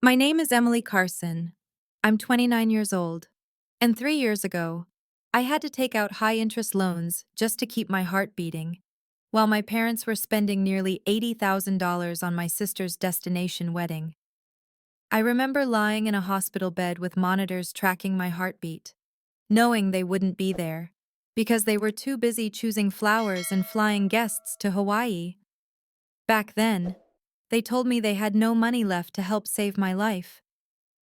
My name is Emily Carson. I'm 29 years old. And 3 years ago, I had to take out high interest loans just to keep my heart beating, while my parents were spending nearly $80,000 on my sister's destination wedding. I remember lying in a hospital bed with monitors tracking my heartbeat, knowing they wouldn't be there, because they were too busy choosing flowers and flying guests to Hawaii. Back then, they told me they had no money left to help save my life.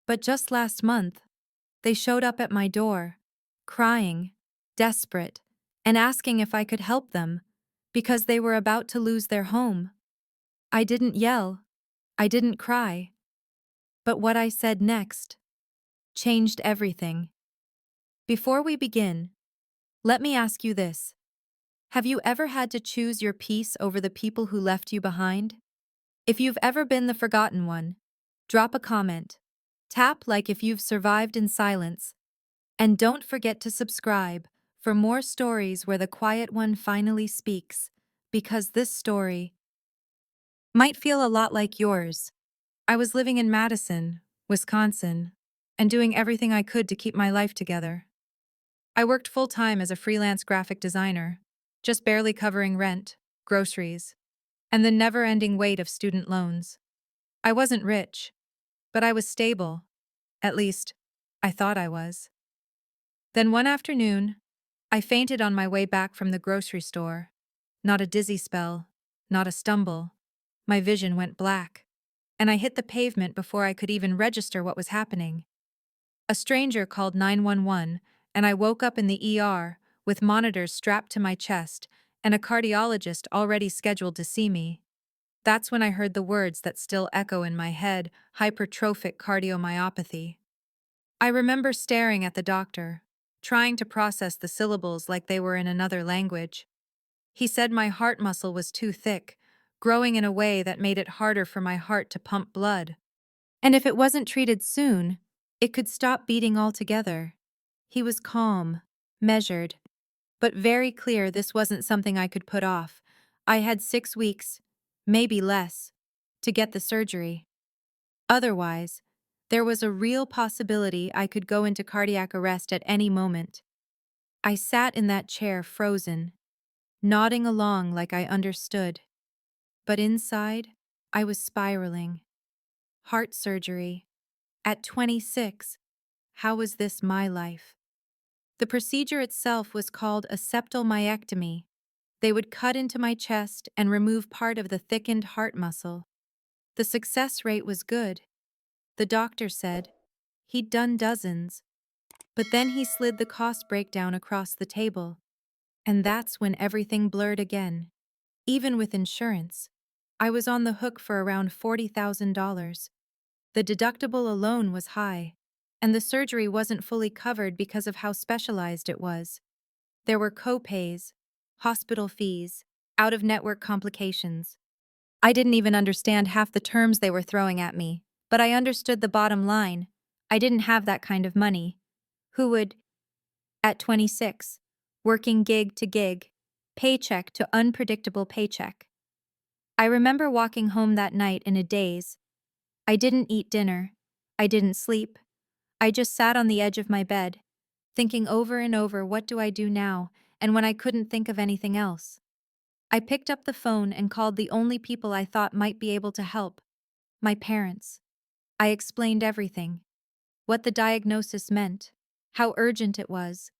But just last month, they showed up at my door, crying, desperate, and asking if I could help them because they were about to lose their home. I didn't yell, I didn't cry, but what I said next changed everything. Before we begin, let me ask you this. Have you ever had to choose your peace over the people who left you behind? If you've ever been the forgotten one, drop a comment. Tap like if you've survived in silence. And don't forget to subscribe for more stories where the quiet one finally speaks, because this story might feel a lot like yours. I was living in Madison, Wisconsin, and doing everything I could to keep my life together. I worked full-time as a freelance graphic designer, just barely covering rent, groceries, and the never-ending weight of student loans. I wasn't rich, but I was stable. At least, I thought I was. Then one afternoon, I fainted on my way back from the grocery store. Not a dizzy spell, not a stumble. My vision went black, and I hit the pavement before I could even register what was happening. A stranger called 911, and I woke up in the ER with monitors strapped to my chest and a cardiologist already scheduled to see me. That's when I heard the words that still echo in my head: hypertrophic cardiomyopathy. I remember staring at the doctor, trying to process the syllables like they were in another language. He said my heart muscle was too thick, growing in a way that made it harder for my heart to pump blood. And if it wasn't treated soon, it could stop beating altogether. He was calm, measured, but very clear this wasn't something I could put off. I had 6 weeks, maybe less, to get the surgery. Otherwise, there was a real possibility I could go into cardiac arrest at any moment. I sat in that chair frozen, nodding along like I understood. But inside, I was spiraling. Heart surgery. At 26. How was this my life? The procedure itself was called a septal myectomy. They would cut into my chest and remove part of the thickened heart muscle. The success rate was good. The doctor said he'd done dozens. But then he slid the cost breakdown across the table. And that's when everything blurred again. Even with insurance, I was on the hook for around $40,000. The deductible alone was high, and the surgery wasn't fully covered because of how specialized it was. There were co-pays, hospital fees, out-of-network complications. I didn't even understand half the terms they were throwing at me, but I understood the bottom line. I didn't have that kind of money. Who would? At 26, working gig to gig, paycheck to unpredictable paycheck. I remember walking home that night in a daze. I didn't eat dinner. I didn't sleep. I just sat on the edge of my bed, thinking over and over, what do I do now? And when I couldn't think of anything else, I picked up the phone and called the only people I thought might be able to help: my parents. I explained everything: what the diagnosis meant, how urgent it was,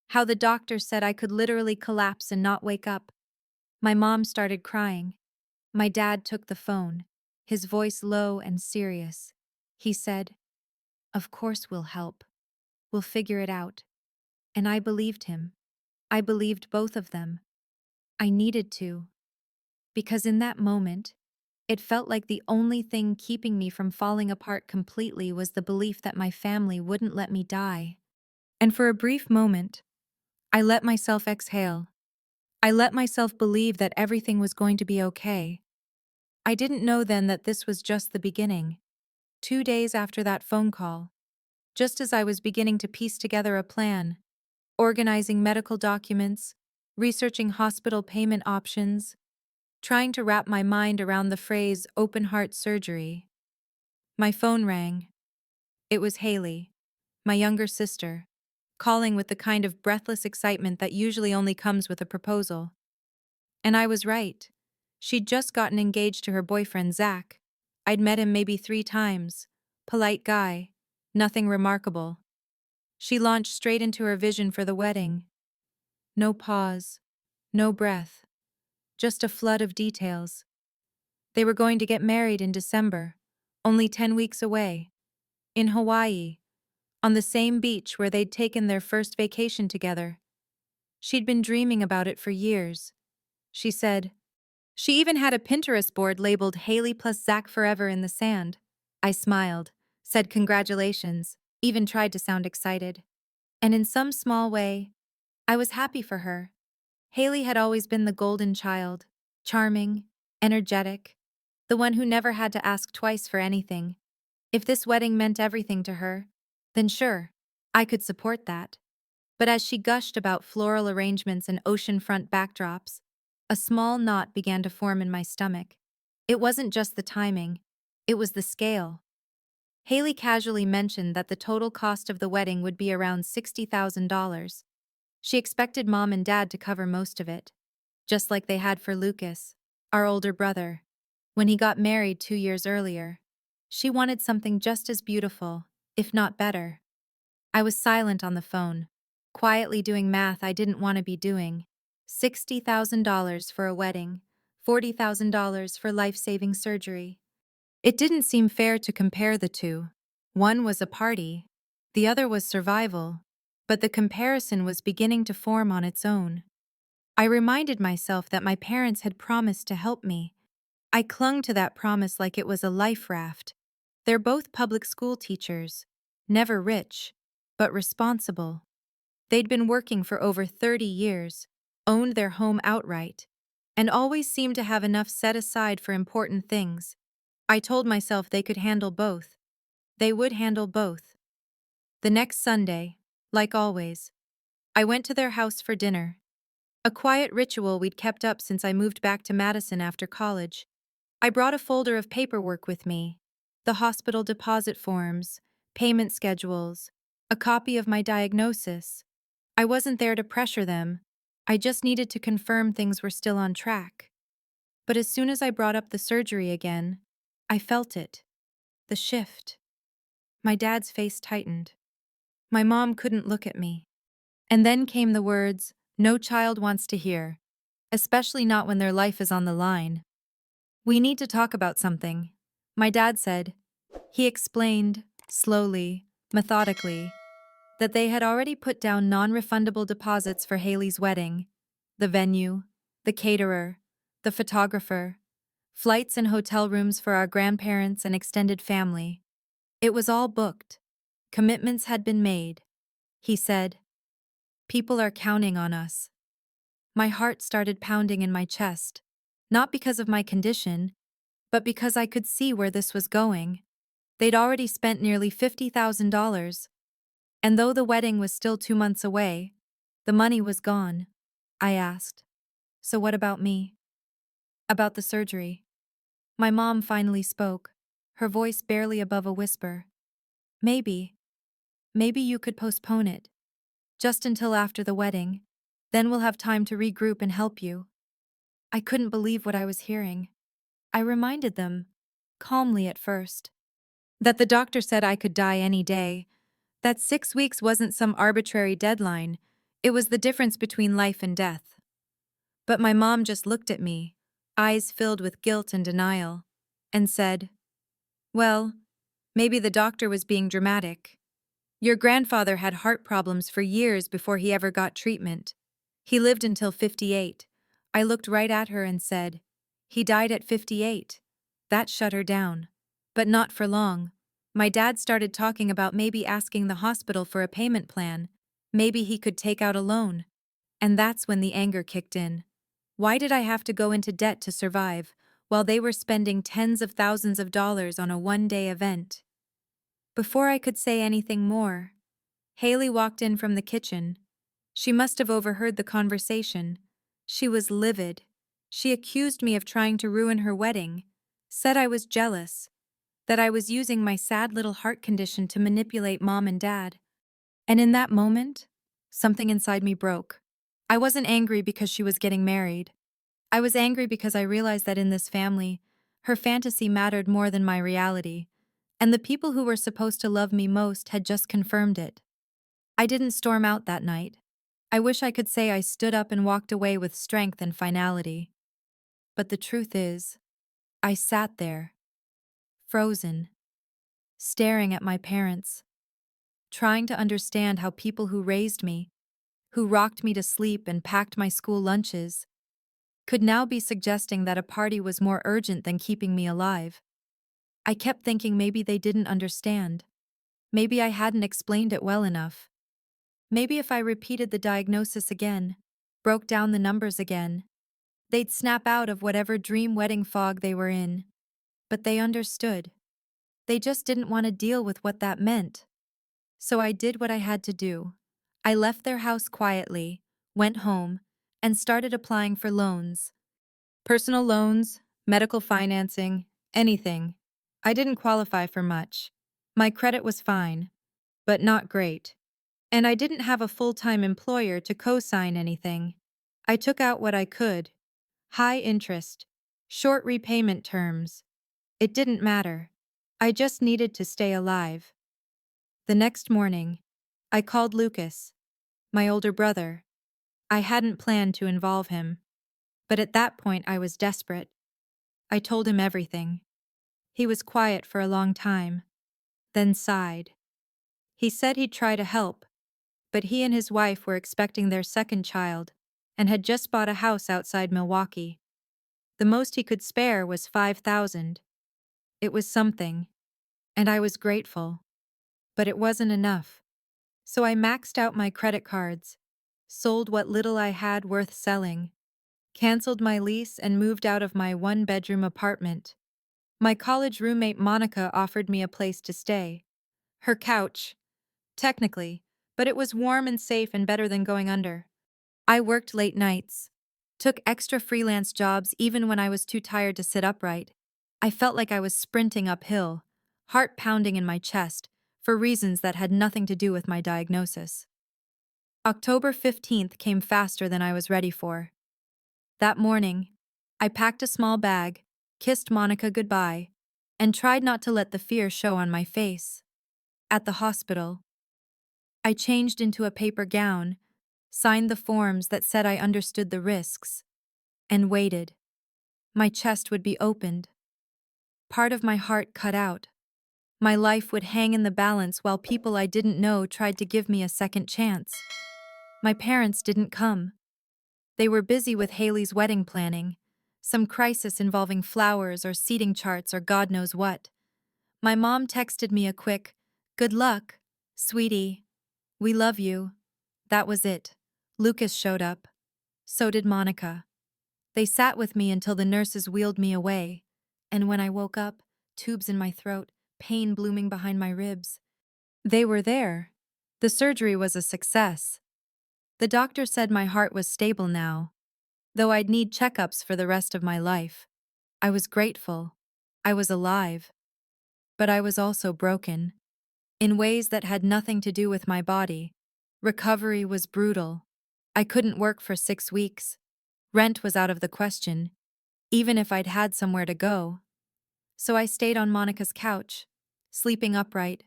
how the doctor said I could literally collapse and not wake up. My mom started crying. My dad took the phone, his voice low and serious. He said, "Of course we'll help. We'll figure it out." And I believed him. I believed both of them. I needed to, because in that moment, it felt like the only thing keeping me from falling apart completely was the belief that my family wouldn't let me die. And for a brief moment, I let myself exhale. I let myself believe that everything was going to be okay. I didn't know then that this was just the beginning. 2 days after that phone call, just as I was beginning to piece together a plan, organizing medical documents, researching hospital payment options, trying to wrap my mind around the phrase open heart surgery, My phone rang. It was Haley, my younger sister, calling with the kind of breathless excitement that usually only comes with a proposal. And I was right. She'd just gotten engaged to her boyfriend, Zach. I'd met him maybe 3 times. Polite guy. Nothing remarkable. She launched straight into her vision for the wedding. No pause. No breath. Just a flood of details. They were going to get married in December, only 10 weeks away. In Hawaii, on the same beach where they'd taken their first vacation together. She'd been dreaming about it for years. She said, she even had a Pinterest board labeled Haley plus Zach Forever in the sand. I smiled, said congratulations, even tried to sound excited. And in some small way, I was happy for her. Haley had always been the golden child, charming, energetic, the one who never had to ask twice for anything. If this wedding meant everything to her, then sure, I could support that. But as she gushed about floral arrangements and oceanfront backdrops, a small knot began to form in my stomach. It wasn't just the timing, it was the scale. Haley casually mentioned that the total cost of the wedding would be around $60,000. She expected Mom and Dad to cover most of it, just like they had for Lucas, our older brother, when he got married 2 years earlier. She wanted something just as beautiful, if not better. I was silent on the phone, quietly doing math I didn't want to be doing. $60,000 for a wedding, $40,000 for life-saving surgery. It didn't seem fair to compare the two. One was a party, the other was survival, but the comparison was beginning to form on its own. I reminded myself that my parents had promised to help me. I clung to that promise like it was a life raft. They're both public school teachers, never rich, but responsible. They'd been working for over 30 years, owned their home outright, and always seemed to have enough set aside for important things. I told myself they could handle both. They would handle both. The next Sunday, like always, I went to their house for dinner. A quiet ritual we'd kept up since I moved back to Madison after college. I brought a folder of paperwork with me, the hospital deposit forms, payment schedules, a copy of my diagnosis. I wasn't there to pressure them. I just needed to confirm things were still on track. But as soon as I brought up the surgery again, I felt it. The shift. My dad's face tightened. My mom couldn't look at me. And then came the words no child wants to hear, especially not when their life is on the line. We need to talk about something, my dad said. He explained, slowly, methodically, that they had already put down non-refundable deposits for Haley's wedding, the venue, the caterer, the photographer, flights and hotel rooms for our grandparents and extended family. It was all booked. Commitments had been made. He said, people are counting on us. My heart started pounding in my chest, not because of my condition, but because I could see where this was going. They'd already spent nearly $50,000. And though the wedding was still 2 months away, the money was gone. I asked, so what about me? About the surgery. My mom finally spoke, her voice barely above a whisper. Maybe you could postpone it. Just until after the wedding. Then we'll have time to regroup and help you. I couldn't believe what I was hearing. I reminded them, calmly at first, that the doctor said I could die any day, that 6 weeks wasn't some arbitrary deadline, it was the difference between life and death. But my mom just looked at me, eyes filled with guilt and denial, and said, well, maybe the doctor was being dramatic. Your grandfather had heart problems for years before he ever got treatment. He lived until 58. I looked right at her and said, he died at 58. That shut her down. But not for long. My dad started talking about maybe asking the hospital for a payment plan. Maybe he could take out a loan. And that's when the anger kicked in. Why did I have to go into debt to survive, while they were spending tens of thousands of dollars on a one-day event? Before I could say anything more, Haley walked in from the kitchen. She must have overheard the conversation. She was livid. She accused me of trying to ruin her wedding, said I was jealous. that I was using my sad little heart condition to manipulate mom and dad. And in that moment, something inside me broke. I wasn't angry because she was getting married. I was angry because I realized that in this family, her fantasy mattered more than my reality, and the people who were supposed to love me most had just confirmed it. I didn't storm out that night. I wish I could say I stood up and walked away with strength and finality. But the truth is, I sat there, frozen, staring at my parents, trying to understand how people who raised me, who rocked me to sleep and packed my school lunches, could now be suggesting that a party was more urgent than keeping me alive. I kept thinking maybe they didn't understand. Maybe I hadn't explained it well enough. Maybe if I repeated the diagnosis again, broke down the numbers again, they'd snap out of whatever dream wedding fog they were in. But they understood. They just didn't want to deal with what that meant. So I did what I had to do. I left their house quietly, went home, and started applying for loans. Personal loans, medical financing, anything. I didn't qualify for much. My credit was fine, but not great. And I didn't have a full-time employer to co-sign anything. I took out what I could. High interest, short repayment terms. It didn't matter. I just needed to stay alive. The next morning, I called Lucas, my older brother. I hadn't planned to involve him, but at that point I was desperate. I told him everything. He was quiet for a long time, then sighed. He said he'd try to help, but he and his wife were expecting their second child and had just bought a house outside Milwaukee. The most he could spare was $5,000. It was something, and I was grateful, but it wasn't enough. So I maxed out my credit cards, sold what little I had worth selling, canceled my lease and moved out of my one-bedroom apartment. My college roommate Monica offered me a place to stay. Her couch, technically, but it was warm and safe and better than going under. I worked late nights, took extra freelance jobs even when I was too tired to sit upright. I felt like I was sprinting uphill, heart pounding in my chest, for reasons that had nothing to do with my diagnosis. October 15th came faster than I was ready for. That morning, I packed a small bag, kissed Monica goodbye, and tried not to let the fear show on my face. At the hospital, I changed into a paper gown, signed the forms that said I understood the risks, and waited. My chest would be opened. Part of my heart cut out. My life would hang in the balance while people I didn't know tried to give me a second chance. My parents didn't come. They were busy with Haley's wedding planning, some crisis involving flowers or seating charts or God knows what. My mom texted me a quick, "Good luck, sweetie. We love you." That was it. Lucas showed up. So did Monica. They sat with me until the nurses wheeled me away, and when I woke up, tubes in my throat, pain blooming behind my ribs. They were there. The surgery was a success. The doctor said my heart was stable now, though I'd need checkups for the rest of my life. I was grateful. I was alive. But I was also broken. In ways that had nothing to do with my body. Recovery was brutal. I couldn't work for 6 weeks. Rent was out of the question, even if I'd had somewhere to go. So I stayed on Monica's couch, sleeping upright,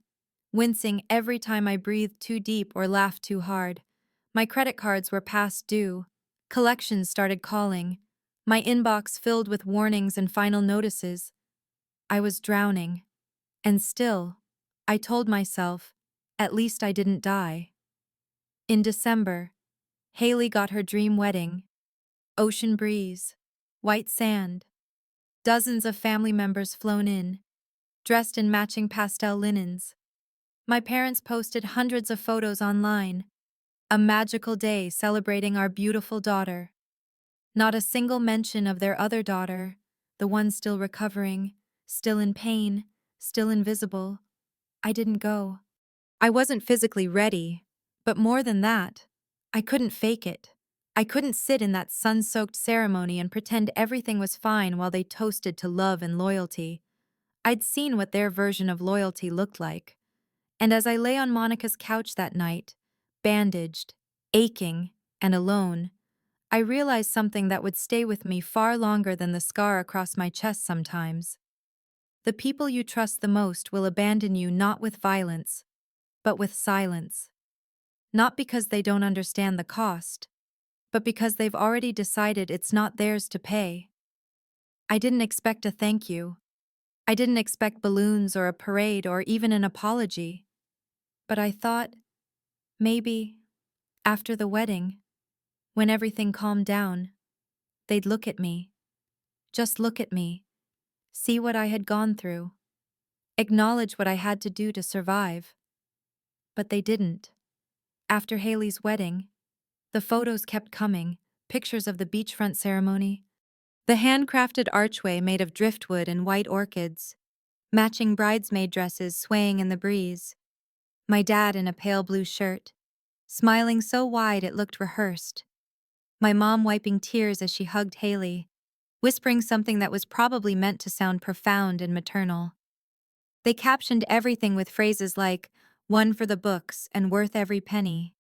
wincing every time I breathed too deep or laughed too hard. My credit cards were past due. Collections started calling. My inbox filled with warnings and final notices. I was drowning. And still, I told myself, at least I didn't die. In December, Haley got her dream wedding. Ocean breeze, white sand, dozens of family members flown in, dressed in matching pastel linens. My parents posted hundreds of photos online. A magical day celebrating our beautiful daughter. Not a single mention of their other daughter, the one still recovering, still in pain, still invisible. I didn't go. I wasn't physically ready, but more than that, I couldn't fake it. I couldn't sit in that sun-soaked ceremony and pretend everything was fine while they toasted to love and loyalty. I'd seen what their version of loyalty looked like, and as I lay on Monica's couch that night, bandaged, aching, and alone, I realized something that would stay with me far longer than the scar across my chest sometimes. The people you trust the most will abandon you not with violence, but with silence. Not because they don't understand the cost, but because they've already decided it's not theirs to pay. I didn't expect a thank you. I didn't expect balloons or a parade or even an apology. But I thought, maybe, after the wedding, when everything calmed down, they'd look at me. Just look at me. See what I had gone through. Acknowledge what I had to do to survive. But they didn't. After Haley's wedding, the photos kept coming, pictures of the beachfront ceremony, the handcrafted archway made of driftwood and white orchids, matching bridesmaid dresses swaying in the breeze, my dad in a pale blue shirt, smiling so wide it looked rehearsed, my mom wiping tears as she hugged Haley, whispering something that was probably meant to sound profound and maternal. They captioned everything with phrases like, "one for the books and worth every penny."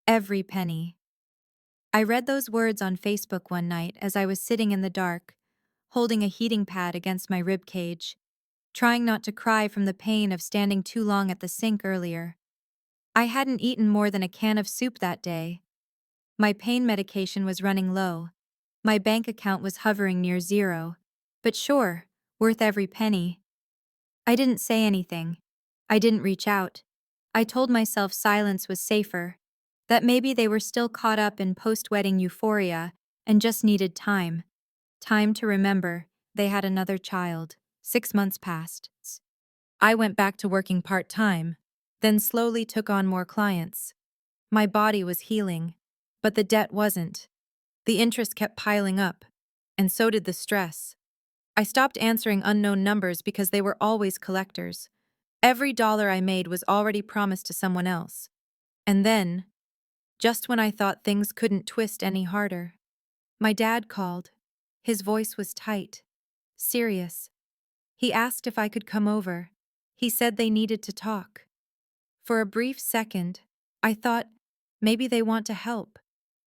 Every penny. I read those words on Facebook one night as I was sitting in the dark, holding a heating pad against my rib cage, trying not to cry from the pain of standing too long at the sink earlier. I hadn't eaten more than a can of soup that day. My pain medication was running low. My bank account was hovering near zero. But sure, worth every penny. I didn't say anything. I didn't reach out. I told myself silence was safer, that maybe they were still caught up in post-wedding euphoria and just needed time. Time to remember they had another child. 6 months passed. I went back to working part-time, then slowly took on more clients. My body was healing, but the debt wasn't. The interest kept piling up, and so did the stress. I stopped answering unknown numbers because they were always collectors. Every dollar I made was already promised to someone else. And then, just when I thought things couldn't twist any harder, my dad called. His voice was tight, serious. He asked if I could come over. He said they needed to talk. For a brief second, I thought, maybe they want to help.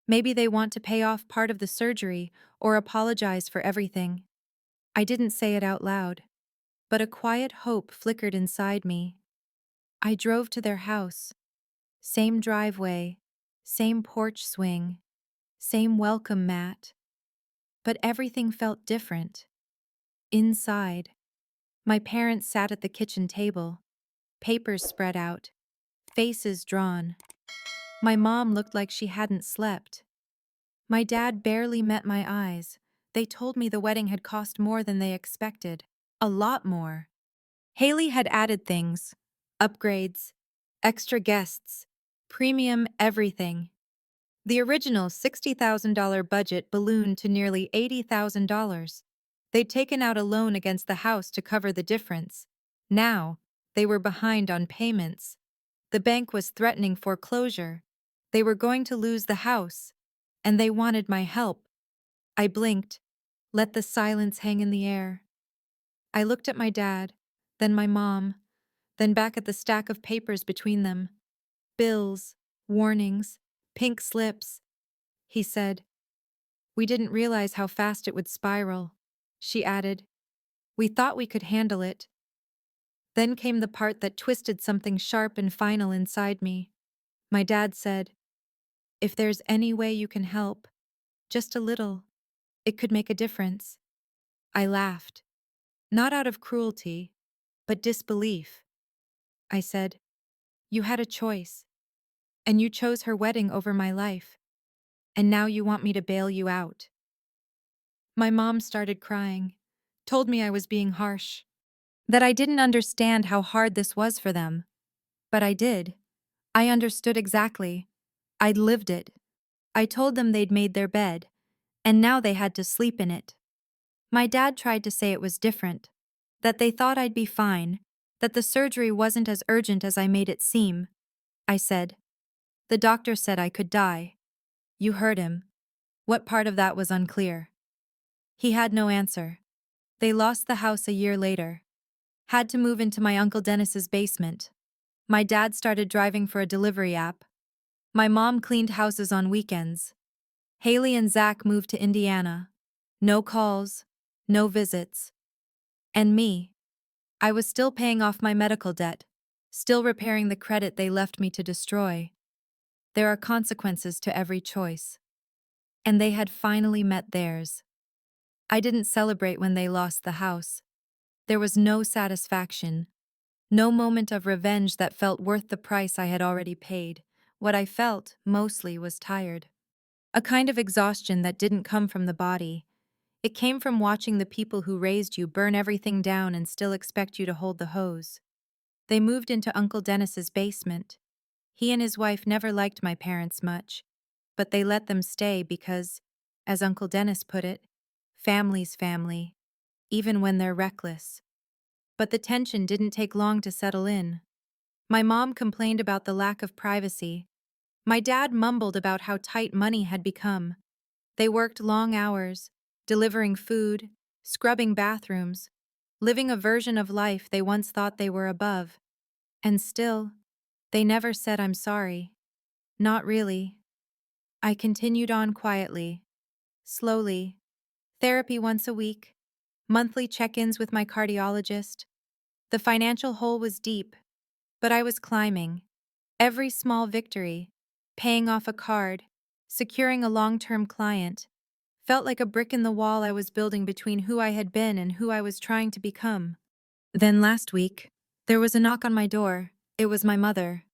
Maybe they want to pay off part of the surgery or apologize for everything. I didn't say it out loud, but a quiet hope flickered inside me. I drove to their house. Same driveway, same porch swing, same welcome mat. But everything felt different. Inside, my parents sat at the kitchen table, papers spread out, faces drawn. My mom looked like she hadn't slept. My dad barely met my eyes. They told me the wedding had cost more than they expected. A lot more. Haley had added things, upgrades, extra guests, premium everything. The original $60,000 budget ballooned to nearly $80,000. They'd taken out a loan against the house to cover the difference. Now, they were behind on payments. The bank was threatening foreclosure. They were going to lose the house, and they wanted my help. I blinked, let the silence hang in the air. I looked at my dad, then my mom, then back at the stack of papers between them. Bills, warnings, pink slips. He said, "We didn't realize how fast it would spiral." She added, "We thought we could handle it." Then came the part that twisted something sharp and final inside me. My dad said, "If there's any way you can help, just a little, it could make a difference." I laughed, not out of cruelty, but disbelief. I said, "You had a choice, and you chose her wedding over my life, and now you want me to bail you out." My mom started crying, told me I was being harsh, that I didn't understand how hard this was for them. But I did. I understood exactly. I'd lived it. I told them they'd made their bed, and now they had to sleep in it. My dad tried to say it was different, that they thought I'd be fine, that the surgery wasn't as urgent as I made it seem. I said, "The doctor said I could die." You heard him. What part of that was unclear? He had no answer. They lost the house a year later. Had to move into my Uncle Dennis's basement. My dad started driving for a delivery app. My mom cleaned houses on weekends. Haley and Zach moved to Indiana. No calls, no visits. And me. I was still paying off my medical debt, still repairing the credit they left me to destroy. There are consequences to every choice. And they had finally met theirs. I didn't celebrate when they lost the house. There was no satisfaction, no moment of revenge that felt worth the price I had already paid. What I felt, mostly, was tired. A kind of exhaustion that didn't come from the body. It came from watching the people who raised you burn everything down and still expect you to hold the hose. They moved into Uncle Dennis's basement. He and his wife never liked my parents much, but they let them stay because, as Uncle Dennis put it, family's family, even when they're reckless. But the tension didn't take long to settle in. My mom complained about the lack of privacy. My dad mumbled about how tight money had become. They worked long hours, delivering food, scrubbing bathrooms, living a version of life they once thought they were above. And still, they never said I'm sorry. Not really. I continued on quietly, slowly. Therapy once a week, monthly check-ins with my cardiologist. The financial hole was deep, but I was climbing. Every small victory, paying off a card, securing a long-term client, felt like a brick in the wall I was building between who I had been and who I was trying to become. Then last week, there was a knock on my door. It was my mother.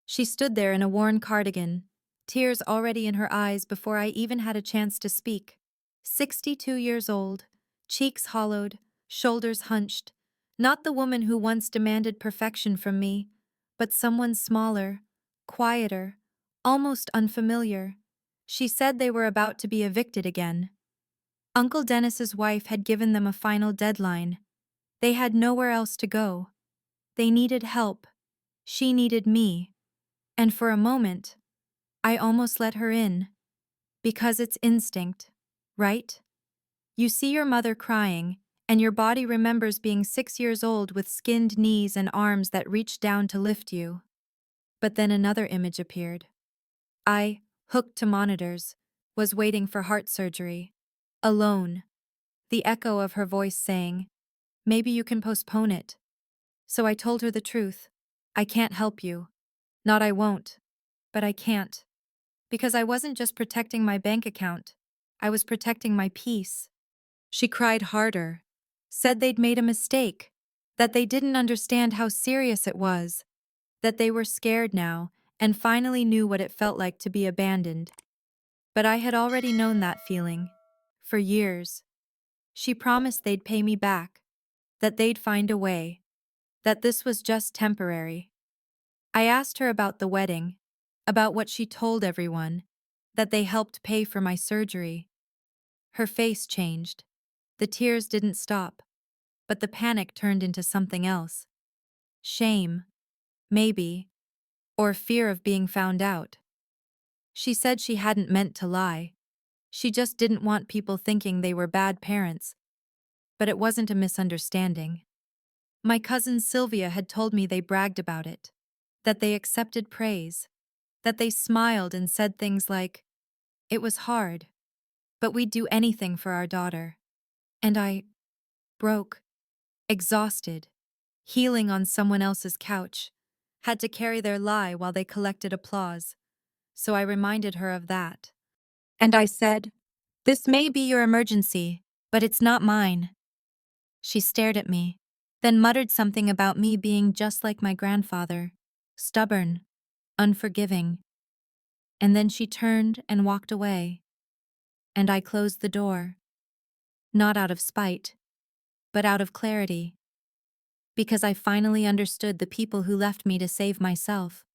She stood there in a worn cardigan, tears already in her eyes before I even had a chance to speak. 62 years old, cheeks hollowed, shoulders hunched. Not the woman who once demanded perfection from me, but someone smaller, quieter, almost unfamiliar. She said they were about to be evicted again. Uncle Dennis's wife had given them a final deadline. They had nowhere else to go. They needed help. She needed me. And for a moment, I almost let her in. Because it's instinct, right? You see your mother crying, and your body remembers being 6 years old with skinned knees and arms that reached down to lift you. But then another image appeared. I, hooked to monitors, was waiting for heart surgery. Alone. The echo of her voice saying, "Maybe you can postpone it." So I told her the truth. I can't help you. Not I won't. But I can't. Because I wasn't just protecting my bank account. I was protecting my peace. She cried harder. Said they'd made a mistake. That they didn't understand how serious it was. That they were scared now, and finally knew what it felt like to be abandoned. But I had already known that feeling. For years. She promised they'd pay me back. That they'd find a way. That this was just temporary. I asked her about the wedding. About what she told everyone. That they helped pay for my surgery. Her face changed. The tears didn't stop. But the panic turned into something else. Shame. Maybe. Or fear of being found out. She said she hadn't meant to lie. She just didn't want people thinking they were bad parents. But it wasn't a misunderstanding. My cousin Sylvia had told me they bragged about it. That they accepted praise. That they smiled and said things like, "It was hard, but we'd do anything for our daughter." And I broke, exhausted, healing on someone else's couch, had to carry their lie while they collected applause. So I reminded her of that. And I said, "This may be your emergency, but it's not mine." She stared at me, then muttered something about me being just like my grandfather, stubborn, unforgiving. And then she turned and walked away. And I closed the door. Not out of spite, but out of clarity. Because I finally understood the people who left me to save myself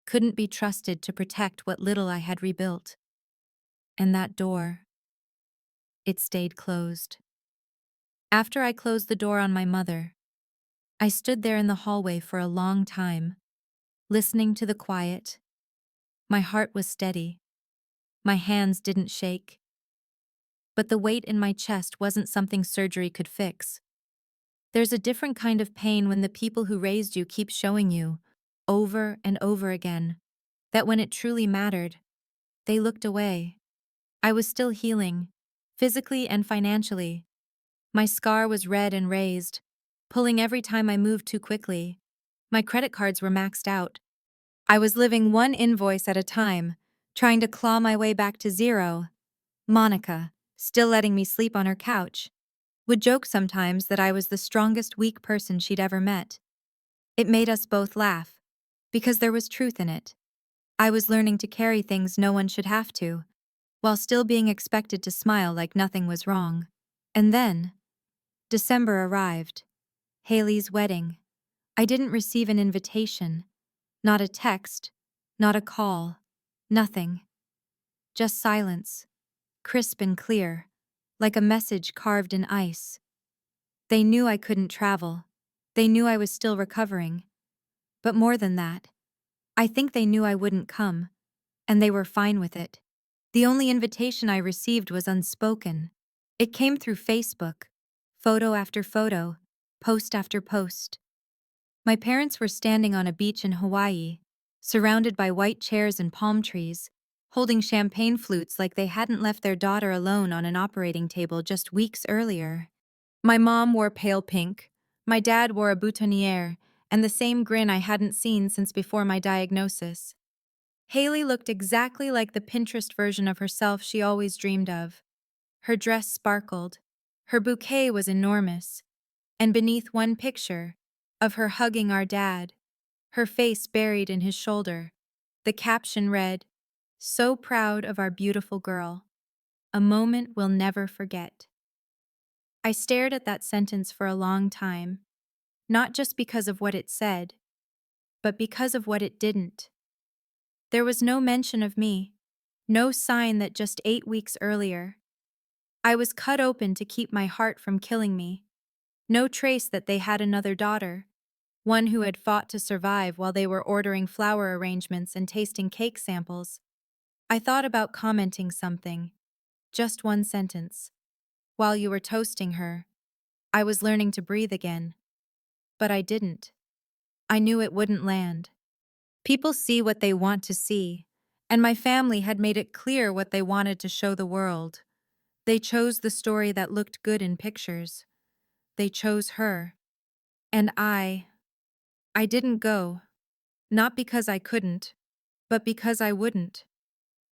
couldn't be trusted to protect what little I had rebuilt. And that door, it stayed closed. After I closed the door on my mother, I stood there in the hallway for a long time, listening to the quiet. My heart was steady. My hands didn't shake. But the weight in my chest wasn't something surgery could fix. There's a different kind of pain when the people who raised you keep showing you, over and over again, that when it truly mattered, they looked away. I was still healing, physically and financially. My scar was red and raised, pulling every time I moved too quickly. My credit cards were maxed out. I was living one invoice at a time, trying to claw my way back to zero. Monica, still letting me sleep on her couch, would joke sometimes that I was the strongest weak person she'd ever met. It made us both laugh, because there was truth in it. I was learning to carry things no one should have to, while still being expected to smile like nothing was wrong. And then, December arrived. Haley's wedding. I didn't receive an invitation, not a text, not a call, nothing. Just silence, crisp and clear, like a message carved in ice. They knew I couldn't travel. They knew I was still recovering. But more than that, I think they knew I wouldn't come, and they were fine with it. The only invitation I received was unspoken. It came through Facebook, photo after photo, post after post. My parents were standing on a beach in Hawaii, surrounded by white chairs and palm trees, holding champagne flutes like they hadn't left their daughter alone on an operating table just weeks earlier. My mom wore pale pink, my dad wore a boutonniere, and the same grin I hadn't seen since before my diagnosis. Haley looked exactly like the Pinterest version of herself she always dreamed of. Her dress sparkled, her bouquet was enormous, and beneath one picture, of her hugging our dad, her face buried in his shoulder, the caption read, "So proud of our beautiful girl. A moment we'll never forget." I stared at that sentence for a long time, not just because of what it said, but because of what it didn't. There was no mention of me, no sign that just 8 weeks earlier, I was cut open to keep my heart from killing me. No trace that they had another daughter, one who had fought to survive while they were ordering flower arrangements and tasting cake samples. I thought about commenting something, just one sentence. "While you were toasting her, I was learning to breathe again." But I didn't. I knew it wouldn't land. People see what they want to see, and my family had made it clear what they wanted to show the world. They chose the story that looked good in pictures. They chose her. And I didn't go. Not because I couldn't, but because I wouldn't.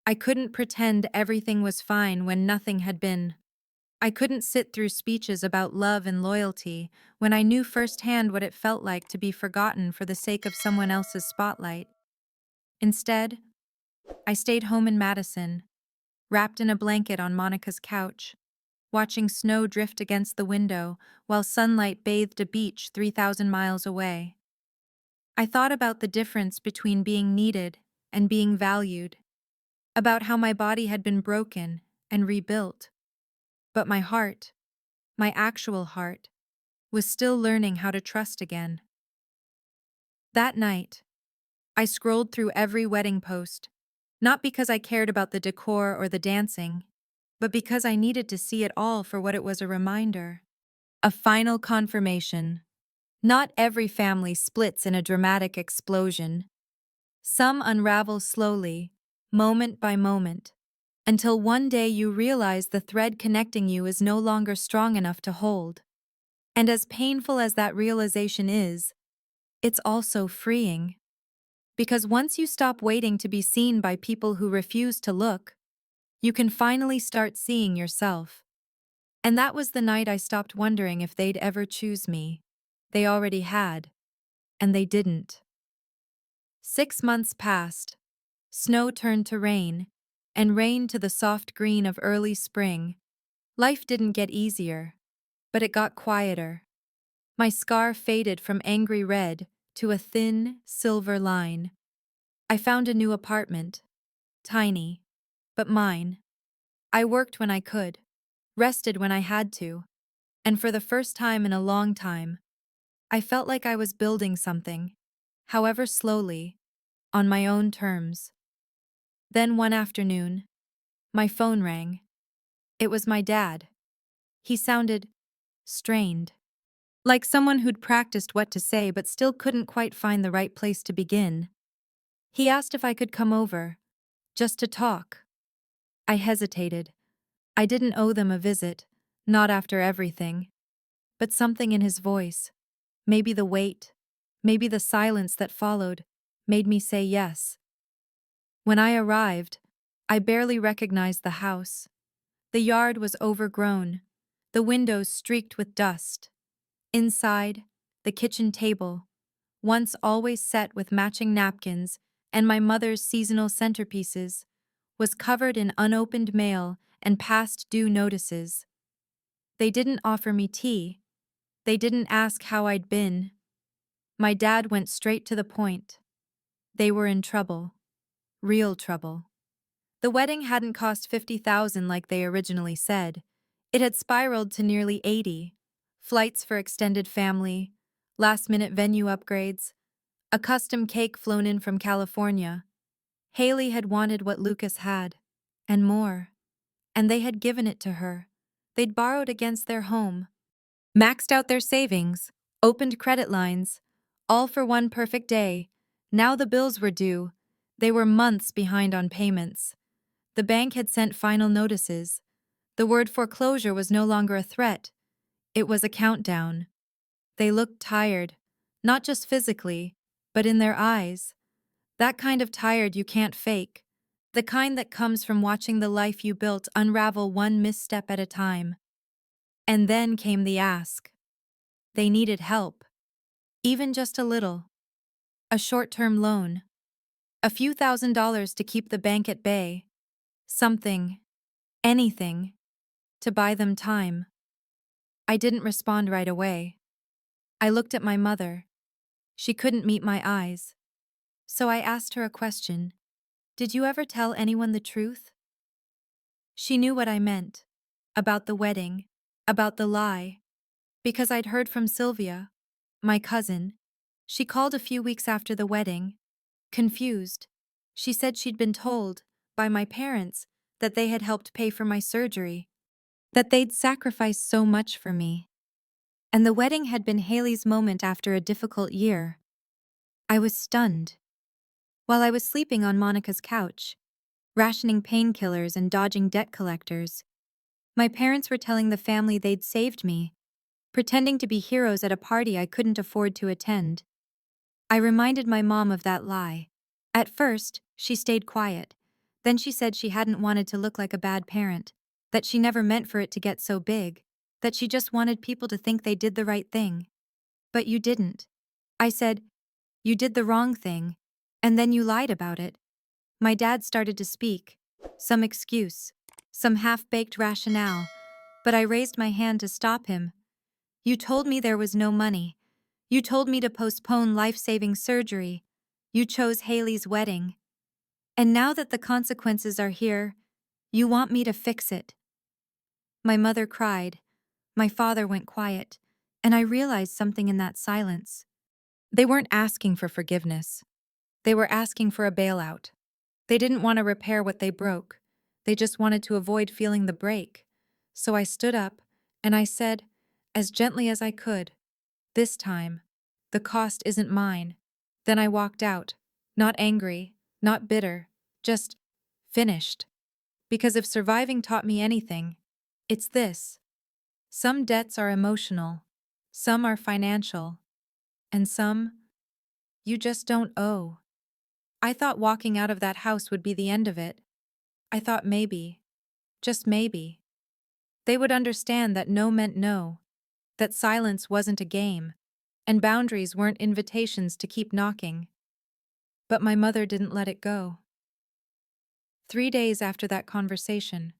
I couldn't pretend everything was fine when nothing had been. I couldn't sit through speeches about love and loyalty when I knew firsthand what it felt like to be forgotten for the sake of someone else's spotlight. Instead, I stayed home in Madison, wrapped in a blanket on Monica's couch, watching snow drift against the window while sunlight bathed a beach 3,000 miles away. I thought about the difference between being needed and being valued, about how my body had been broken and rebuilt, but my heart, my actual heart, was still learning how to trust again. That night, I scrolled through every wedding post, not because I cared about the decor or the dancing, but because I needed to see it all for what it was, a reminder. A final confirmation. Not every family splits in a dramatic explosion. Some unravel slowly, moment by moment, until one day you realize the thread connecting you is no longer strong enough to hold. And as painful as that realization is, it's also freeing. Because once you stop waiting to be seen by people who refuse to look, you can finally start seeing yourself. And that was the night I stopped wondering if they'd ever choose me. They already had, and they didn't. 6 months passed. Snow turned to rain, and rain to the soft green of early spring. Life didn't get easier, but it got quieter. My scar faded from angry red to a thin, silver line. I found a new apartment. Tiny, but mine. I worked when I could, rested when I had to, and for the first time in a long time, I felt like I was building something, however slowly, on my own terms. Then one afternoon, my phone rang. It was my dad. He sounded strained. like someone who'd practiced what to say but still couldn't quite find the right place to begin. He asked if I could come over, just to talk. I hesitated. I didn't owe them a visit, not after everything. But something in his voice, maybe the weight, maybe the silence that followed, made me say yes. When I arrived, I barely recognized the house. The yard was overgrown, the windows streaked with dust. Inside, the kitchen table, once always set with matching napkins and my mother's seasonal centerpieces, was covered in unopened mail and past due notices. They didn't offer me tea. They didn't ask how I'd been. My dad went straight to the point. They were in trouble. Real trouble. The wedding hadn't cost $50,000 like they originally said. It had spiraled to nearly 80. Flights for extended family, last-minute venue upgrades, a custom cake flown in from California. Haley had wanted what Lucas had, and more. And they had given it to her. They'd borrowed against their home, maxed out their savings, opened credit lines, all for one perfect day. Now the bills were due. They were months behind on payments. The bank had sent final notices. The word foreclosure was no longer a threat. It was a countdown. They looked tired, not just physically, but in their eyes. That kind of tired you can't fake. The kind that comes from watching the life you built unravel one misstep at a time. And then came the ask. They needed help. Even just a little. A short-term loan. A few $1,000s to keep the bank at bay. Something. Anything. To buy them time. I didn't respond right away. I looked at my mother. She couldn't meet my eyes. So I asked her a question. Did you ever tell anyone the truth? She knew what I meant. About the wedding. About the lie. Because I'd heard from Sylvia, my cousin. She called a few weeks after the wedding. Confused. She said she'd been told, by my parents, that they had helped pay for my surgery. That they'd sacrificed so much for me. And the wedding had been Haley's moment after a difficult year. I was stunned. While I was sleeping on Monica's couch, rationing painkillers and dodging debt collectors, my parents were telling the family they'd saved me, pretending to be heroes at a party I couldn't afford to attend. I reminded my mom of that lie. At first, she stayed quiet. Then she said she hadn't wanted to look like a bad parent, that she never meant for it to get so big, that she just wanted people to think they did the right thing. But you didn't. I said, you did the wrong thing, and then you lied about it. My dad started to speak, some excuse, some half-baked rationale, but I raised my hand to stop him. You told me there was no money. You told me to postpone life-saving surgery. You chose Haley's wedding. And now that the consequences are here, you want me to fix it. My mother cried. My father went quiet, and I realized something in that silence. They weren't asking for forgiveness. They were asking for a bailout. They didn't want to repair what they broke. They just wanted to avoid feeling the break. So I stood up, and I said, as gently as I could, this time, the cost isn't mine. Then I walked out, not angry, not bitter, just finished. Because if surviving taught me anything, it's this. Some debts are emotional, some are financial, and some you just don't owe. I thought walking out of that house would be the end of it. I thought maybe, just maybe, they would understand that no meant no, that silence wasn't a game, and boundaries weren't invitations to keep knocking. But my mother didn't let it go. 3 days after that conversation,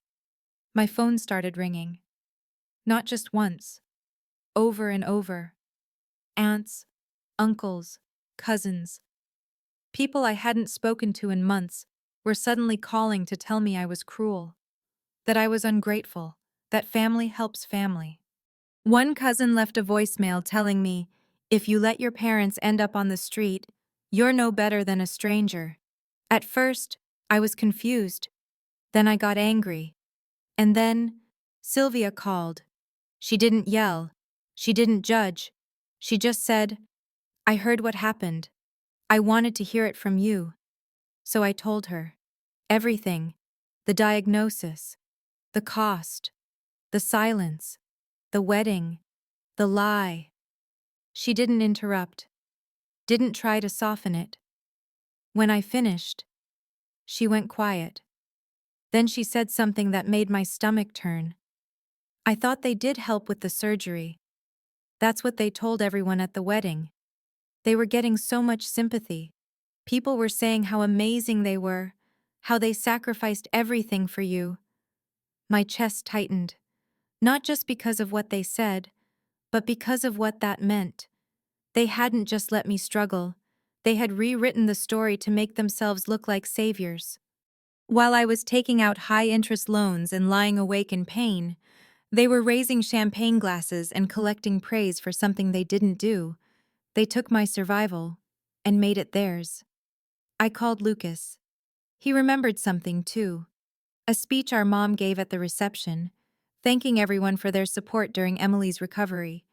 my phone started ringing. Not just once, over and over. Aunts, uncles, cousins. People I hadn't spoken to in months were suddenly calling to tell me I was cruel, that I was ungrateful, that family helps family. One cousin left a voicemail telling me, if you let your parents end up on the street, you're no better than a stranger. At first, I was confused. Then I got angry. And then, Sylvia called. She didn't yell. She didn't judge. She just said, I heard what happened. I wanted to hear it from you. So I told her. Everything. The diagnosis. The cost. The silence. The wedding. The lie. She didn't interrupt. Didn't try to soften it. When I finished, she went quiet. Then she said something that made my stomach turn. I thought they did help with the surgery. That's what they told everyone at the wedding. They were getting so much sympathy. People were saying how amazing they were, how they sacrificed everything for you. My chest tightened, not just because of what they said, but because of what that meant. They hadn't just let me struggle. They had rewritten the story to make themselves look like saviors. While I was taking out high-interest loans and lying awake in pain, they were raising champagne glasses and collecting praise for something they didn't do. They took my survival and made it theirs. I called Lucas. He remembered something, too. A speech our mom gave at the reception, thanking everyone for their support during Emily's recovery.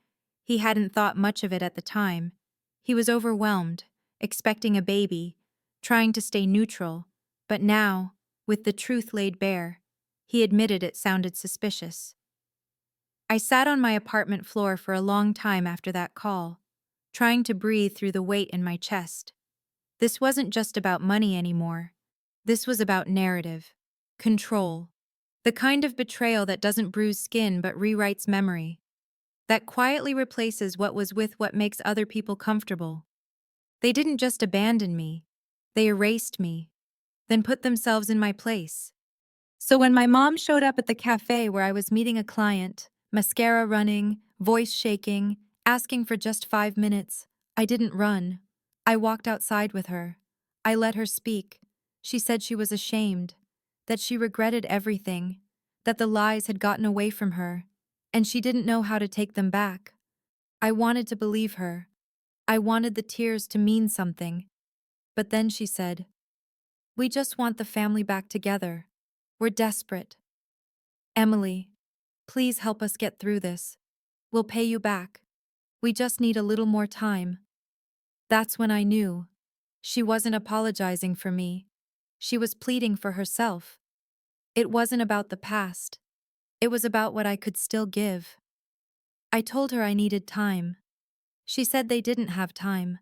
He hadn't thought much of it at the time. He was overwhelmed, expecting a baby, trying to stay neutral, but now, with the truth laid bare, he admitted it sounded suspicious. I sat on my apartment floor for a long time after that call, trying to breathe through the weight in my chest. This wasn't just about money anymore. This was about narrative, control, the kind of betrayal that doesn't bruise skin but rewrites memory, that quietly replaces what was with what makes other people comfortable. They didn't just abandon me, they erased me, then put themselves in my place. So when my mom showed up at the cafe where I was meeting a client, mascara running, voice shaking, asking for just 5 minutes, I didn't run. I walked outside with her. I let her speak. She said she was ashamed, that she regretted everything, that the lies had gotten away from her, and she didn't know how to take them back. I wanted to believe her. I wanted the tears to mean something. But then she said, we just want the family back together. We're desperate. Emily, please help us get through this. We'll pay you back. We just need a little more time. That's when I knew. She wasn't apologizing for me. She was pleading for herself. It wasn't about the past. It was about what I could still give. I told her I needed time. She said they didn't have time.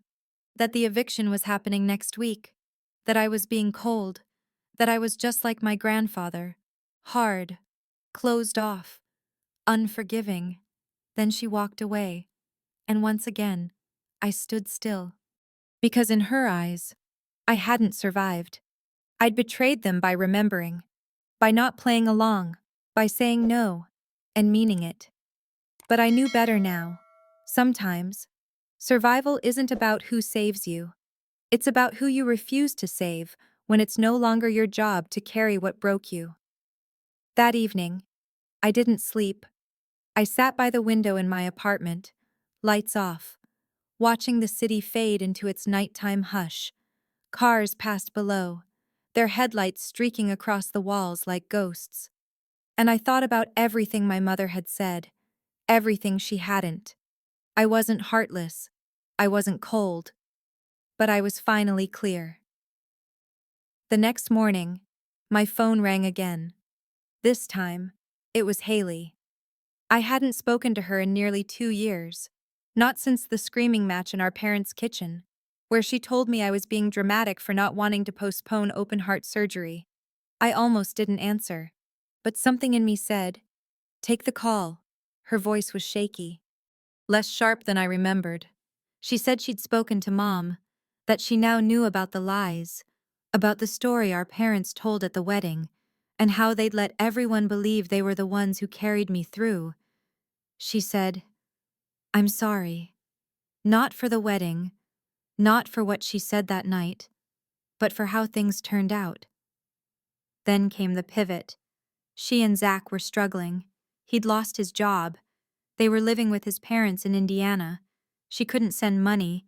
That the eviction was happening next week. That I was being cold. That I was just like my grandfather. Hard. Closed off. Unforgiving. Then she walked away. And once again, I stood still. Because in her eyes, I hadn't survived. I'd betrayed them by remembering, by not playing along, by saying no, and meaning it. But I knew better now. Sometimes, survival isn't about who saves you. It's about who you refuse to save when it's no longer your job to carry what broke you. That evening, I didn't sleep. I sat by the window in my apartment, lights off, watching the city fade into its nighttime hush. Cars passed below, their headlights streaking across the walls like ghosts. And I thought about everything my mother had said, everything she hadn't. I wasn't heartless. I wasn't cold. But I was finally clear. The next morning, my phone rang again. This time, it was Haley. I hadn't spoken to her in nearly 2 years. Not since the screaming match in our parents' kitchen, where she told me I was being dramatic for not wanting to postpone open-heart surgery. I almost didn't answer. But something in me said, take the call. Her voice was shaky, less sharp than I remembered. She said she'd spoken to Mom, that she now knew about the lies, about the story our parents told at the wedding, and how they'd let everyone believe they were the ones who carried me through. She said, I'm sorry. Not for the wedding, not for what she said that night, but for how things turned out. Then came the pivot. She and Zach were struggling. He'd lost his job. They were living with his parents in Indiana. She couldn't send money,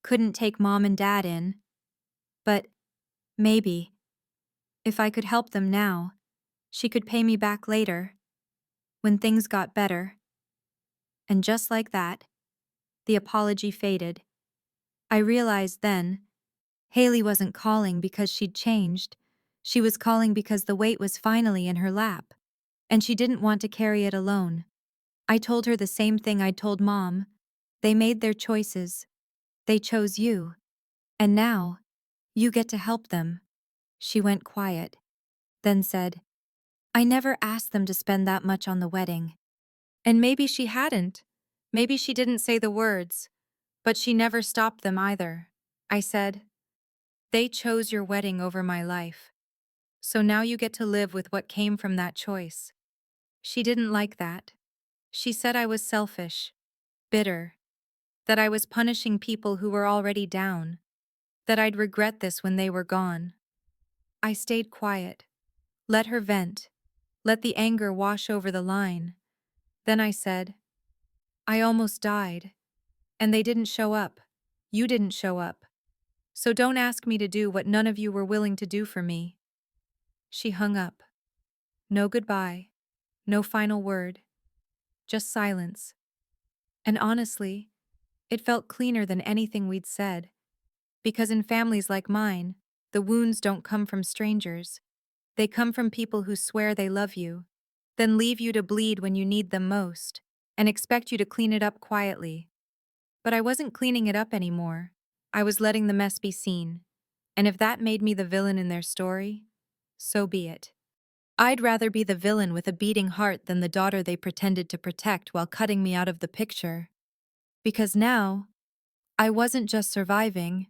couldn't take Mom and Dad in. But maybe, if I could help them now, she could pay me back later, when things got better. And just like that, the apology faded. I realized then, Haley wasn't calling because she'd changed. She was calling because the weight was finally in her lap, and she didn't want to carry it alone. I told her the same thing I'd told Mom. They made their choices. They chose you. And now, you get to help them. She went quiet, then said, I never asked them to spend that much on the wedding. And maybe she hadn't. Maybe she didn't say the words, but she never stopped them either. I said, they chose your wedding over my life. So now you get to live with what came from that choice. She didn't like that. She said I was selfish, bitter, that I was punishing people who were already down, that I'd regret this when they were gone. I stayed quiet, let her vent, let the anger wash over the line. Then I said, I almost died, and they didn't show up. You didn't show up. So don't ask me to do what none of you were willing to do for me. She hung up. No goodbye, no final word, just silence. And honestly, it felt cleaner than anything we'd said. Because in families like mine, the wounds don't come from strangers. They come from people who swear they love you, then leave you to bleed when you need them most, and expect you to clean it up quietly. But I wasn't cleaning it up anymore. I was letting the mess be seen. And if that made me the villain in their story, so be it. I'd rather be the villain with a beating heart than the daughter they pretended to protect while cutting me out of the picture. Because now, I wasn't just surviving,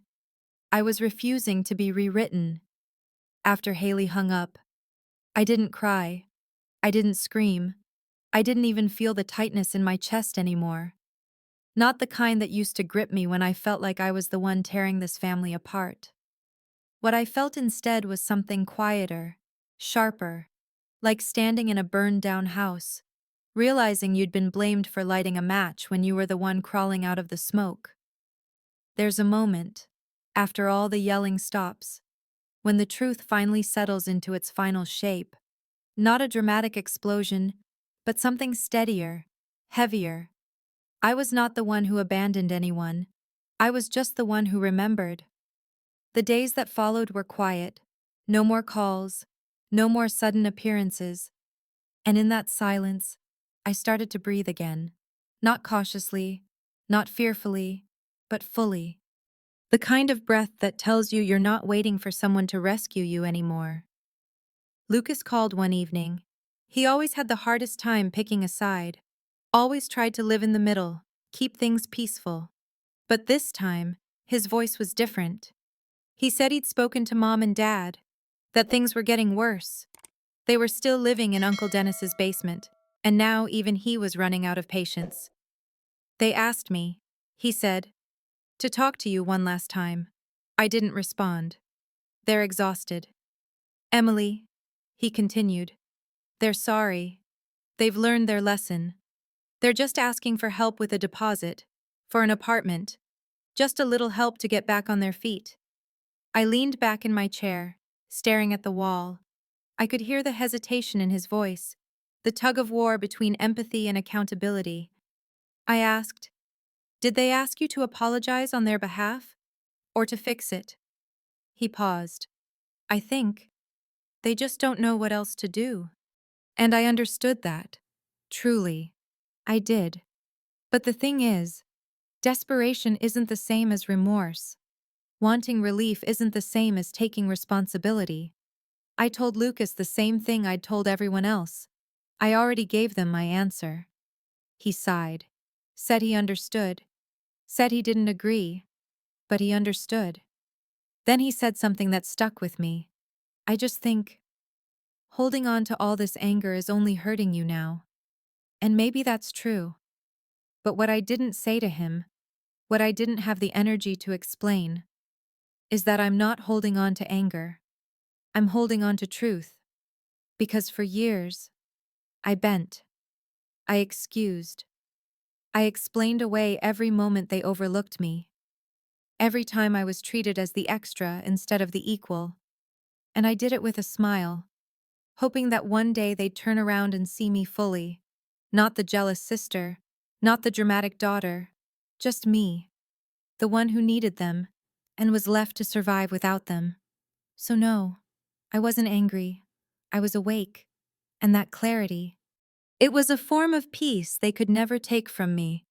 I was refusing to be rewritten. After Haley hung up, I didn't cry. I didn't scream. I didn't even feel the tightness in my chest anymore. Not the kind that used to grip me when I felt like I was the one tearing this family apart. What I felt instead was something quieter, sharper, like standing in a burned-down house, realizing you'd been blamed for lighting a match when you were the one crawling out of the smoke. There's a moment, after all the yelling stops, when the truth finally settles into its final shape. Not a dramatic explosion, but something steadier, heavier. I was not the one who abandoned anyone. I was just the one who remembered. The days that followed were quiet. No more calls, no more sudden appearances. And in that silence, I started to breathe again. Not cautiously, not fearfully, but fully. The kind of breath that tells you you're not waiting for someone to rescue you anymore. Lucas called one evening. He always had the hardest time picking a side. Always tried to live in the middle, keep things peaceful. But this time, his voice was different. He said he'd spoken to Mom and Dad, that things were getting worse. They were still living in Uncle Dennis's basement, and now even he was running out of patience. They asked me, he said, to talk to you one last time. I didn't respond. They're exhausted. Emily, he continued, they're sorry. They've learned their lesson. They're just asking for help with a deposit, for an apartment, just a little help to get back on their feet. I leaned back in my chair, staring at the wall. I could hear the hesitation in his voice, the tug-of-war between empathy and accountability. I asked, did they ask you to apologize on their behalf, or to fix it? He paused. I think they just don't know what else to do. And I understood that. Truly. I did. But the thing is, desperation isn't the same as remorse. Wanting relief isn't the same as taking responsibility. I told Lucas the same thing I'd told everyone else. I already gave them my answer. He sighed, said he understood, said he didn't agree, but he understood. Then he said something that stuck with me. I just think, holding on to all this anger is only hurting you now. And maybe that's true. But what I didn't say to him, what I didn't have the energy to explain, is that I'm not holding on to anger. I'm holding on to truth. Because for years, I bent. I excused. I explained away every moment they overlooked me. Every time I was treated as the extra instead of the equal. And I did it with a smile, hoping that one day they'd turn around and see me fully, not the jealous sister, Not the dramatic daughter, just me, the one who needed them and was left to survive without them. So no, I wasn't angry. I was awake, and that clarity. It was a form of peace they could never take from me.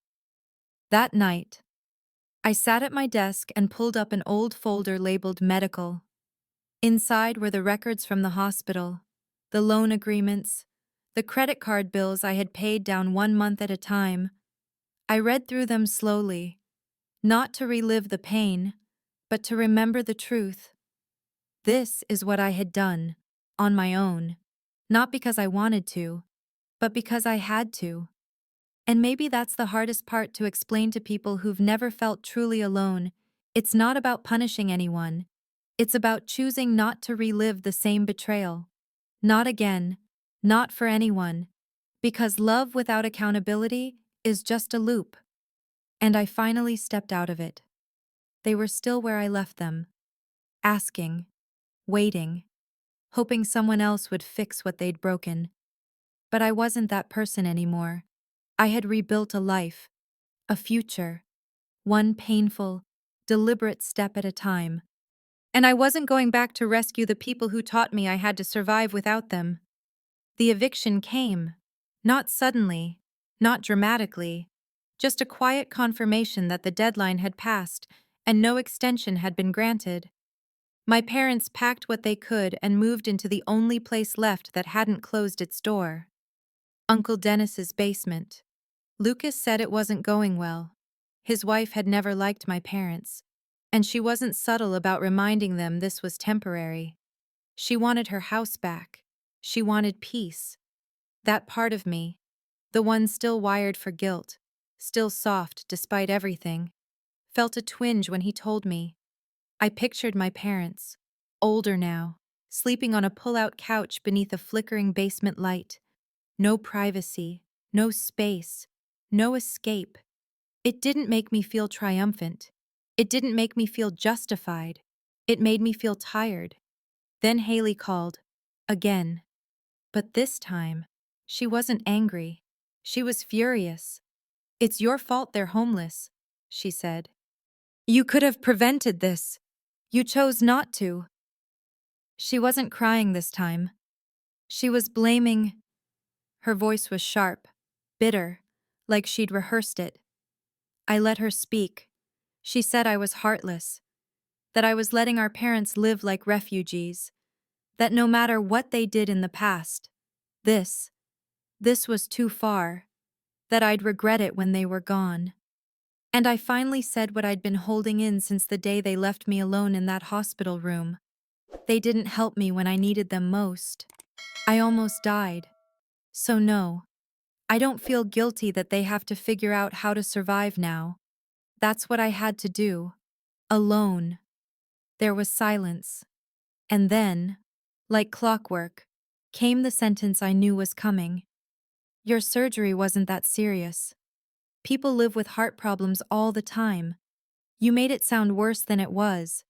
That night, I sat at my desk and pulled up an old folder labeled medical. Inside were the records from the hospital, the loan agreements, the credit card bills I had paid down 1 month at a time. I read through them slowly, not to relive the pain, but to remember the truth. This is what I had done, on my own, not because I wanted to, but because I had to. And maybe that's the hardest part to explain to people who've never felt truly alone. It's not about punishing anyone. It's about choosing not to relive the same betrayal. Not again. Not for anyone. Because love without accountability is just a loop. And I finally stepped out of it. They were still where I left them. Asking. Waiting. Hoping someone else would fix what they'd broken. But I wasn't that person anymore. I had rebuilt a life. A future. One painful, deliberate step at a time. And I wasn't going back to rescue the people who taught me I had to survive without them. The eviction came. Not suddenly, not dramatically, just a quiet confirmation that the deadline had passed and no extension had been granted. My parents packed what they could and moved into the only place left that hadn't closed its door. Uncle Dennis's basement. Lucas said it wasn't going well. His wife had never liked my parents, and she wasn't subtle about reminding them this was temporary. She wanted her house back. She wanted peace. That part of me, the one still wired for guilt, still soft despite everything, felt a twinge when he told me. I pictured my parents, older now, sleeping on a pull-out couch beneath a flickering basement light. No privacy, no space, no escape. It didn't make me feel triumphant. It didn't make me feel justified. It made me feel tired. Then Haley called. Again. But this time, she wasn't angry. She was furious. "It's your fault they're homeless," she said. "You could have prevented this. You chose not to." She wasn't crying this time. She was blaming. Her voice was sharp, bitter, like she'd rehearsed it. I let her speak. She said I was heartless, that I was letting our parents live like refugees, that no matter what they did in the past, this was too far, that I'd regret it when they were gone. And I finally said what I'd been holding in since the day they left me alone in that hospital room. They didn't help me when I needed them most. I almost died. So no, I don't feel guilty that they have to figure out how to survive now. That's what I had to do. Alone. There was silence. And then, like clockwork, came the sentence I knew was coming. "Your surgery wasn't that serious. People live with heart problems all the time. You made it sound worse than it was."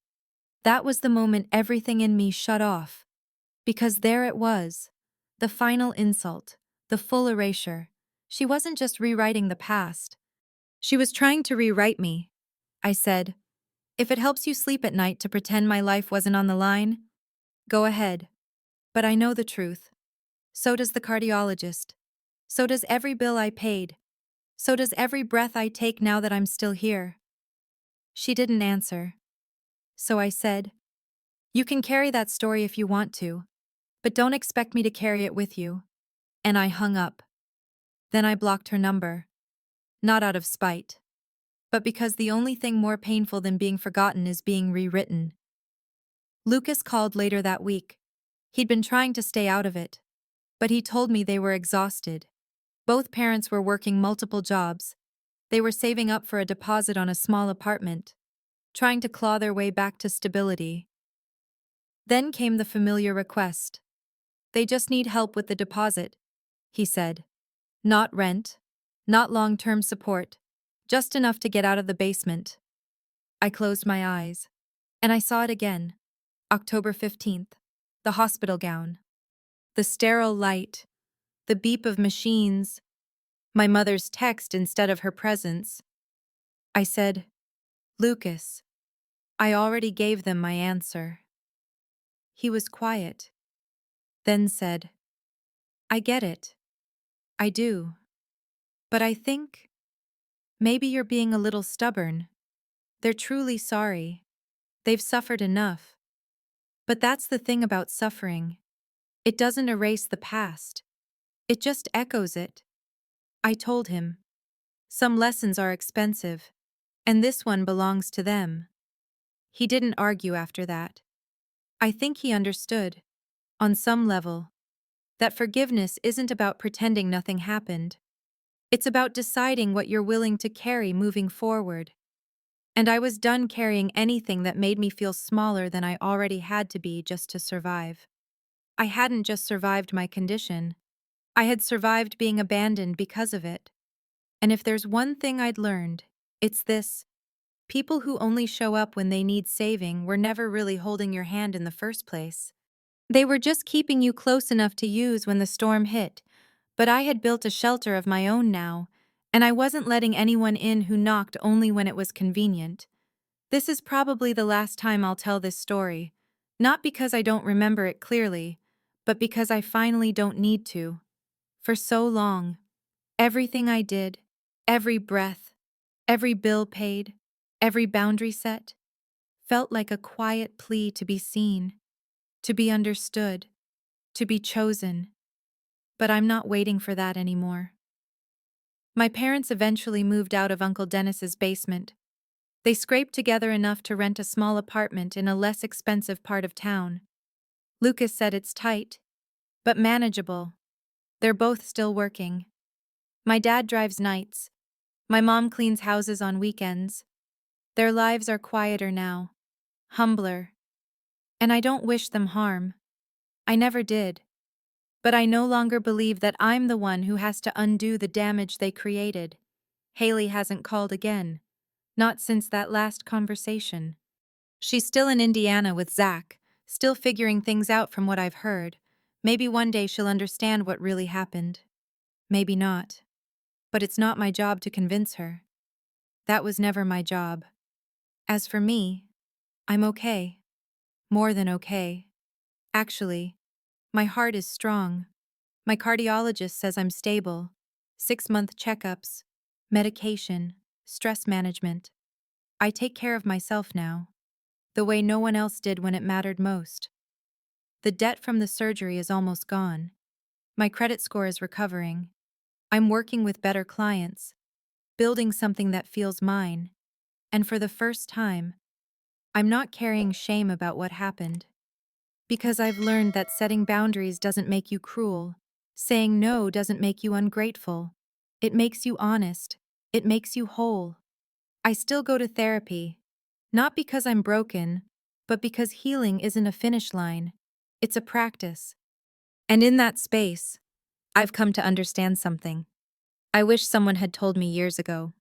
That was the moment everything in me shut off. Because there it was. The final insult. The full erasure. She wasn't just rewriting the past. She was trying to rewrite me. I said, "If it helps you sleep at night to pretend my life wasn't on the line, go ahead. But I know the truth. So does the cardiologist. So does every bill I paid. So does every breath I take now that I'm still here." She didn't answer. So I said, "You can carry that story if you want to, but don't expect me to carry it with you." And I hung up. Then I blocked her number. Not out of spite, but because the only thing more painful than being forgotten is being rewritten. Lucas called later that week. He'd been trying to stay out of it, but he told me they were exhausted. Both parents were working multiple jobs. They were saving up for a deposit on a small apartment, trying to claw their way back to stability. Then came the familiar request. "They just need help with the deposit," he said. "Not rent, not long-term support, just enough to get out of the basement." I closed my eyes, and I saw it again. October 15th, the hospital gown. The sterile light, the beep of machines. my mother's text instead of her presence. I said, "Lucas, I already gave them my answer." He was quiet, then said, "I get it. I do. But I think maybe you're being a little stubborn. They're truly sorry. They've suffered enough. But that's the thing about suffering. It doesn't erase the past. It just echoes it." I told him, "Some lessons are expensive, and this one belongs to them." He didn't argue after that. I think he understood, on some level, that forgiveness isn't about pretending nothing happened. It's about deciding what you're willing to carry moving forward. And I was done carrying anything that made me feel smaller than I already had to be just to survive. I hadn't just survived my condition. I had survived being abandoned because of it. And if there's one thing I'd learned, it's this: people who only show up when they need saving were never really holding your hand in the first place. They were just keeping you close enough to use when the storm hit. But I had built a shelter of my own now, and I wasn't letting anyone in who knocked only when it was convenient. This is probably the last time I'll tell this story, not because I don't remember it clearly, but because I finally don't need to. For so long, everything I did, every breath, every bill paid, every boundary set, felt like a quiet plea to be seen, to be understood, to be chosen. But I'm not waiting for that anymore. My parents eventually moved out of Uncle Dennis's basement. They scraped together enough to rent a small apartment in a less expensive part of town. Lucas said it's tight, but manageable. They're both still working. My dad drives nights. My mom cleans houses on weekends. Their lives are quieter now, humbler. And I don't wish them harm. I never did. But I no longer believe that I'm the one who has to undo the damage they created. Haley hasn't called again. Not since that last conversation. She's still in Indiana with Zach, still figuring things out from what I've heard. Maybe one day she'll understand what really happened. Maybe not. But it's not my job to convince her. That was never my job. As for me, I'm okay. More than okay. Actually, my heart is strong. My cardiologist says I'm stable. 6-month checkups, medication, stress management. I take care of myself now, the way no one else did when it mattered most. The debt from the surgery is almost gone. My credit score is recovering. I'm working with better clients, building something that feels mine. And for the first time, I'm not carrying shame about what happened. Because I've learned that setting boundaries doesn't make you cruel. Saying no doesn't make you ungrateful. It makes you honest. It makes you whole. I still go to therapy. Not because I'm broken, but because healing isn't a finish line. It's a practice. And in that space, I've come to understand something I wish someone had told me years ago.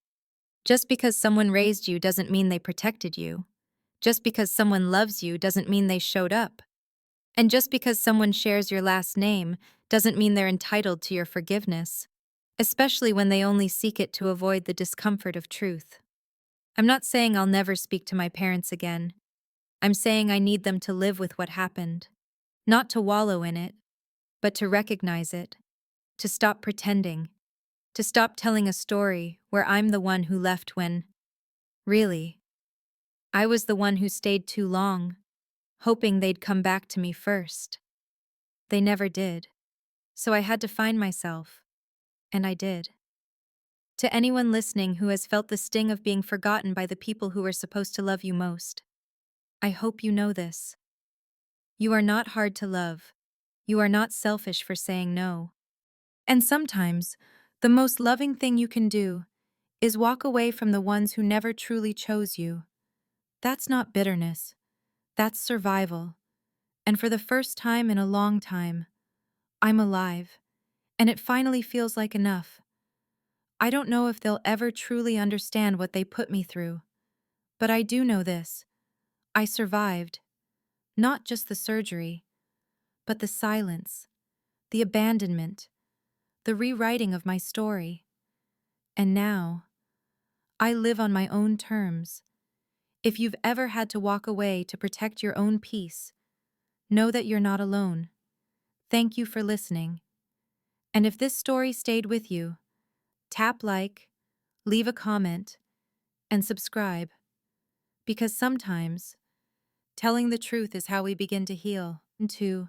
Just because someone raised you doesn't mean they protected you. Just because someone loves you doesn't mean they showed up. And just because someone shares your last name doesn't mean they're entitled to your forgiveness, especially when they only seek it to avoid the discomfort of truth. I'm not saying I'll never speak to my parents again. I'm saying I need them to live with what happened. Not to wallow in it, but to recognize it. To stop pretending. To stop telling a story where I'm the one who left when, really, I was the one who stayed too long, hoping they'd come back to me first. They never did. So I had to find myself. And I did. To anyone listening who has felt the sting of being forgotten by the people who were supposed to love you most, I hope you know this. You are not hard to love. You are not selfish for saying no. And sometimes, the most loving thing you can do is walk away from the ones who never truly chose you. That's not bitterness. That's survival. And for the first time in a long time, I'm alive. And it finally feels like enough. I don't know if they'll ever truly understand what they put me through. But I do know this. I survived. Not just the surgery, but the silence, the abandonment, the rewriting of my story. And now, I live on my own terms. If you've ever had to walk away to protect your own peace, know that you're not alone. Thank you for listening. And if this story stayed with you, tap like, leave a comment, and subscribe. Because sometimes, telling the truth is how we begin to heal. 2.